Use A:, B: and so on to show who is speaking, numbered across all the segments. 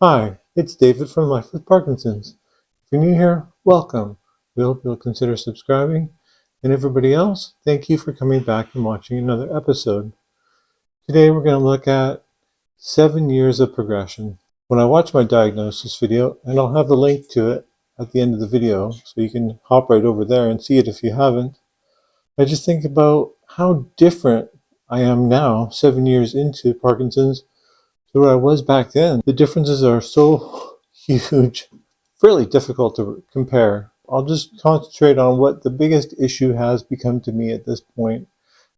A: Hi, it's David from Life with Parkinson's. If you're new here, welcome. We hope you'll consider subscribing. And everybody else, thank you for coming back and watching another episode. Today we're going to look at 7 years of progression. When I watch my diagnosis video, and I'll have the link to it at the end of the video, so you can hop right over there and see it if you haven't, I just think about how different I am now, 7 years into Parkinson's, to what I was back then. The differences are so huge, really difficult to compare. I'll just concentrate on what the biggest issue has become to me at this point,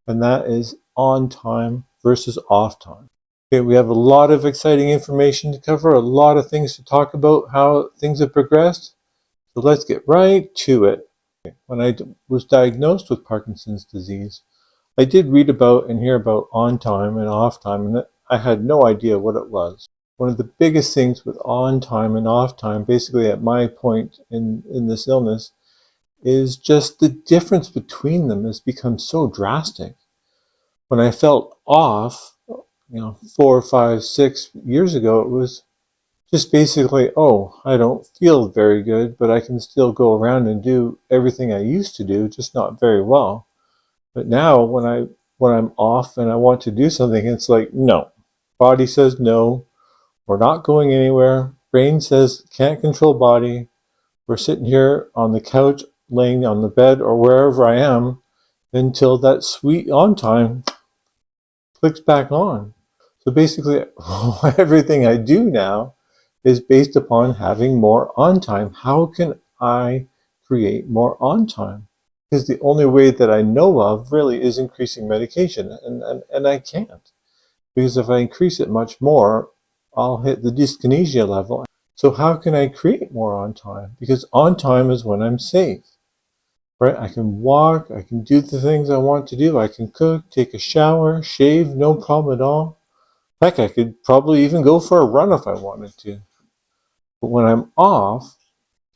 A: and that is on time versus off time. Okay, we have a lot of exciting information to cover, a lot of things to talk about, how things have progressed. So let's get right to it. When I was diagnosed with Parkinson's disease, I did read about and hear about on time and off time, and I had no idea what it was. One of the biggest things with on time and off time, basically at my point in this illness, is just the difference between them has become so drastic. When I felt off, 4, 5, 6 years ago, it was just basically, oh, I don't feel very good, but I can still go around and do everything I used to do, just not very well. But now when I'm off and I want to do something, it's like, no. Body says no. We're not going anywhere. Brain says can't control body. We're sitting here on the couch, laying on the bed, or wherever I am until that sweet on time clicks back on. So basically, everything I do now is based upon having more on time. How can I create more on time? Because the only way that I know of really is increasing medication, and I can't. Because if I increase it much more, I'll hit the dyskinesia level. So how can I create more on time? Because on time is when I'm safe, right? I can walk, I can do the things I want to do, I can cook, take a shower, shave, no problem at all. Heck, I could probably even go for a run if I wanted to. But when I'm off,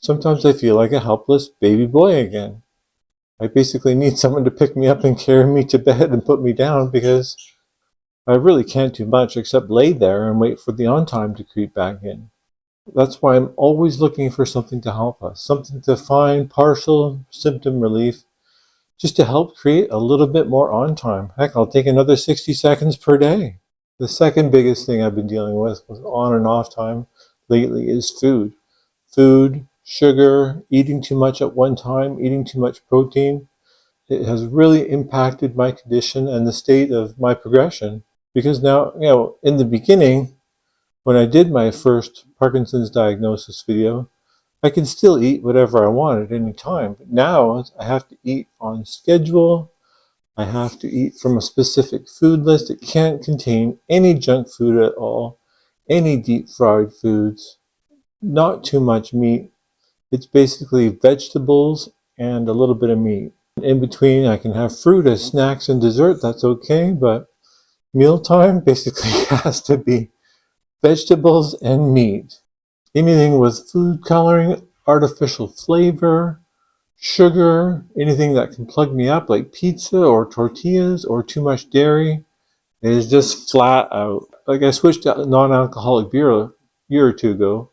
A: sometimes I feel like a helpless baby boy again. I basically need someone to pick me up and carry me to bed and put me down because I really can't do much except lay there and wait for the on time to creep back in. That's why I'm always looking for something to help us, something to find partial symptom relief, just to help create a little bit more on time. Heck, I'll take another 60 seconds per day. The second biggest thing I've been dealing with on and off time lately is food. Food, sugar, eating too much at one time, eating too much protein. It has really impacted my condition and the state of my progression. Because now, in the beginning, when I did my first Parkinson's diagnosis video, I could still eat whatever I want at any time. But now I have to eat on schedule. I have to eat from a specific food list. It can't contain any junk food at all, any deep fried foods, not too much meat. It's basically vegetables and a little bit of meat. In between, I can have fruit as snacks and dessert. That's okay, but mealtime basically has to be vegetables and meat. Anything with food coloring, artificial flavor, sugar, anything that can plug me up like pizza or tortillas or too much dairy is just flat out. Like I switched to non-alcoholic beer a year or two ago,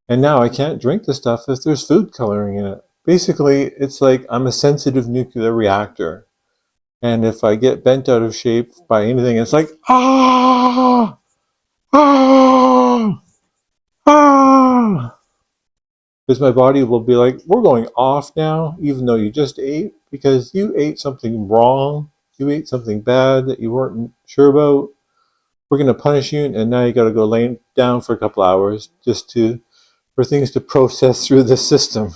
A: and now I can't drink the stuff if there's food coloring in it. Basically, it's like I'm a sensitive nuclear reactor. And if I get bent out of shape by anything, it's like, ah, ah, ah. Because my body will be like, we're going off now, even though you just ate, because you ate something wrong. You ate something bad that you weren't sure about. We're going to punish you, and now you got to go lay down for a couple hours just for things to process through the system.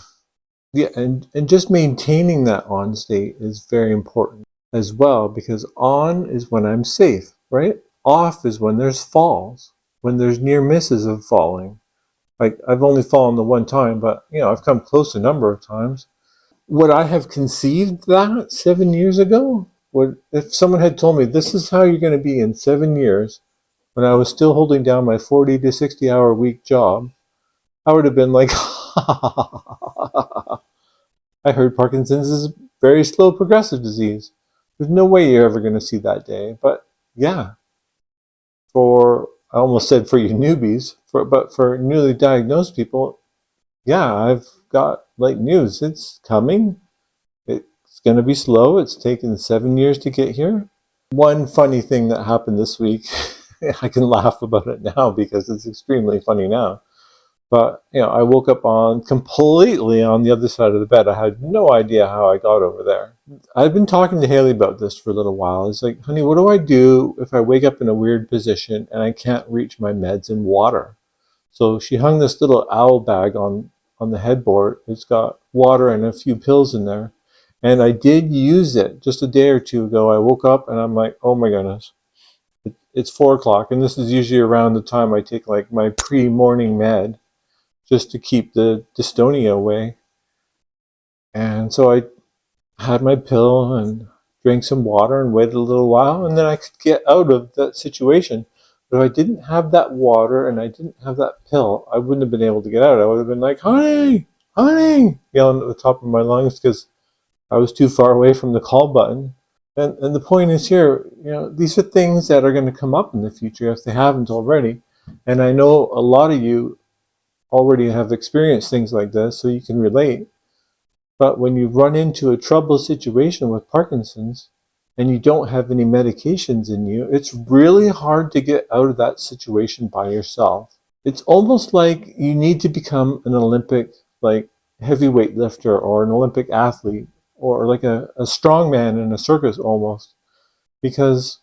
A: Yeah, and just maintaining that on state is very important as well, because on is when I'm safe, right? Off is when there's falls, when there's near misses of falling. Like, I've only fallen the one time, but I've come close a number of times. Would I have conceived that 7 years ago? If someone had told me this is how you're going to be in 7 years, when I was still holding down my 40 to 60 hour week job, I would have been like, I heard Parkinson's is a very slow progressive disease. There's no way you're ever going to see that day. But yeah, for I almost said for you newbies, but for newly diagnosed people, yeah, I've got like news. It's coming. It's going to be slow. It's taken 7 years to get here. One funny thing that happened this week, I can laugh about it now because it's extremely funny now. But, I woke up completely on the other side of the bed. I had no idea how I got over there. I've been talking to Haley about this for a little while. It's like, honey, what do I do if I wake up in a weird position and I can't reach my meds and water? So she hung this little owl bag on the headboard. It's got water and a few pills in there. And I did use it just a day or two ago. I woke up and I'm like, oh my goodness. It's 4 o'clock, and this is usually around the time I take like my pre-morning med just to keep the dystonia away. And so I had my pill and drank some water and waited a little while, and then I could get out of that situation. But if I didn't have that water and I didn't have that pill, I wouldn't have been able to get out. I would have been like, honey, honey, yelling at the top of my lungs because I was too far away from the call button. And the point is here, these are things that are going to come up in the future if they haven't already. And I know a lot of you already have experienced things like this, so you can relate. But when you run into a troubled situation with Parkinson's and you don't have any medications in you, it's really hard to get out of that situation by yourself. It's almost like you need to become an Olympic, heavyweight lifter or an Olympic athlete or like a strongman in a circus almost. Because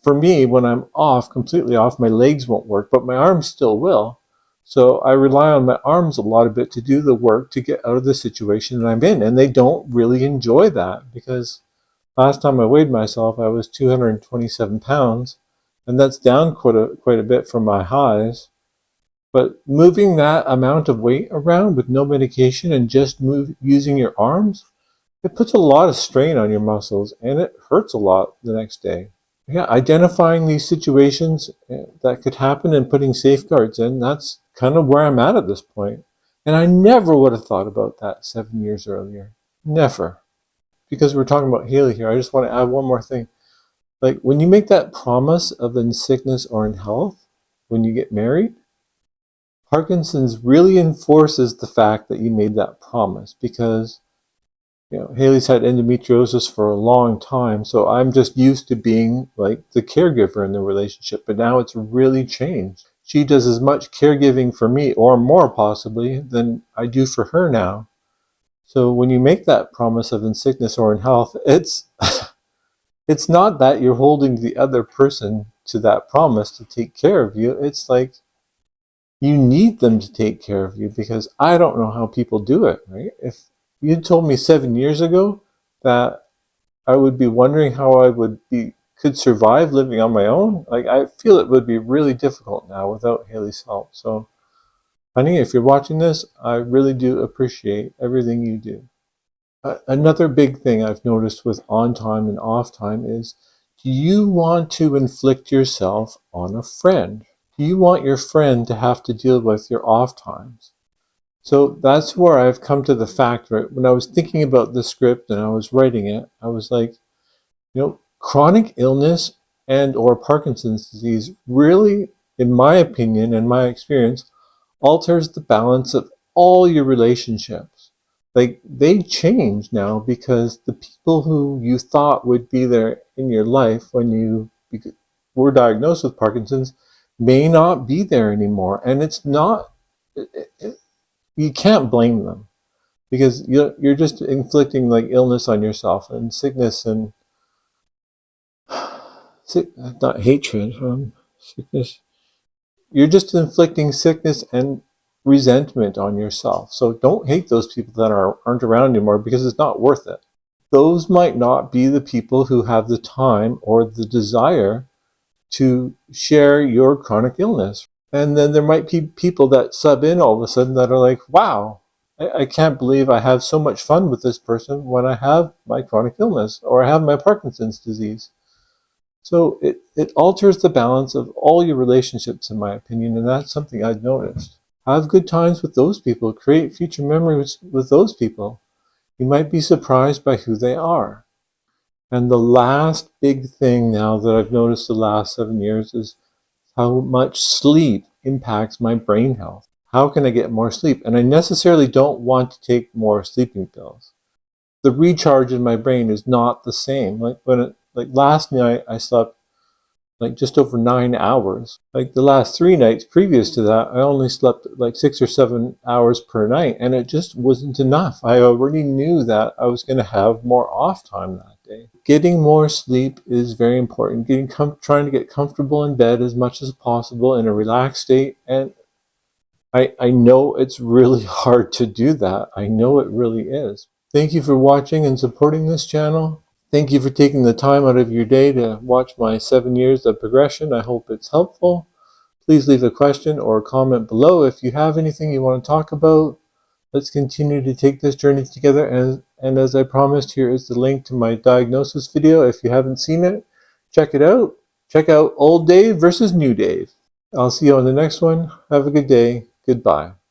A: for me, when I'm completely off, my legs won't work, but my arms still will. So I rely on my arms a lot of bit to do the work to get out of the situation that I'm in. And they don't really enjoy that because last time I weighed myself, I was 227 pounds. And that's down quite a bit from my highs. But moving that amount of weight around with no medication and just using your arms, it puts a lot of strain on your muscles and it hurts a lot the next day. Yeah, identifying these situations that could happen and putting safeguards in, that's kind of where I'm at this point. And I never would have thought about that 7 years earlier. Never. Because we're talking about Haley here, I just want to add one more thing. Like when you make that promise of in sickness or in health, when you get married, Parkinson's really enforces the fact that you made that promise because Haley's had endometriosis for a long time, so I'm just used to being like the caregiver in the relationship, but now it's really changed. She does as much caregiving for me, or more possibly, than I do for her now. So when you make that promise of in sickness or in health, it's not that you're holding the other person to that promise to take care of you. It's like you need them to take care of you because I don't know how people do it, right? If you told me 7 years ago that I would be wondering how I could survive living on my own, like I feel it would be really difficult now without Haley's help. So, honey, if you're watching this, I really do appreciate everything you do. Another big thing I've noticed with on time and off time is, do you want to inflict yourself on a friend? Do you want your friend to have to deal with your off times? So that's where I've come to the fact, right? When I was thinking about the script and I was writing it, I was like, chronic illness and or Parkinson's disease really, in my opinion and my experience, alters the balance of all your relationships. Like they change now because the people who you thought would be there in your life when you were diagnosed with Parkinson's may not be there anymore. And it's not, you can't blame them because you're just inflicting like illness on yourself and sickness and not hatred, sickness. You're just inflicting sickness and resentment on yourself. So don't hate those people that aren't around anymore because it's not worth it. Those might not be the people who have the time or the desire to share your chronic illness. And then there might be people that sub in all of a sudden that are like, wow, I can't believe I have so much fun with this person when I have my chronic illness or I have my Parkinson's disease. So it alters the balance of all your relationships, in my opinion, and that's something I've noticed. Have good times with those people. Create future memories with those people. You might be surprised by who they are. And the last big thing now that I've noticed the last 7 years is how much sleep impacts my brain health. How can I get more sleep? And I necessarily don't want to take more sleeping pills. The recharge in my brain is not the same. Like last night I slept like just over 9 hours. Like the last 3 nights previous to that, I only slept like 6 or 7 hours per night, and it just wasn't enough. I already knew that I was going to have more off time that day. Getting more sleep is very important. Trying to get comfortable in bed as much as possible in a relaxed state, and I know it's really hard to do that. I know it really is. Thank you for watching and supporting this channel. Thank you for taking the time out of your day to watch my 7 years of progression. I hope it's helpful. Please leave a question or a comment below if you have anything you want to talk about. Let's continue to take this journey together. And as I promised, here is the link to my diagnosis video. If you haven't seen it, check it out. Check out Old Dave versus New Dave. I'll see you on the next one. Have a good day. Goodbye.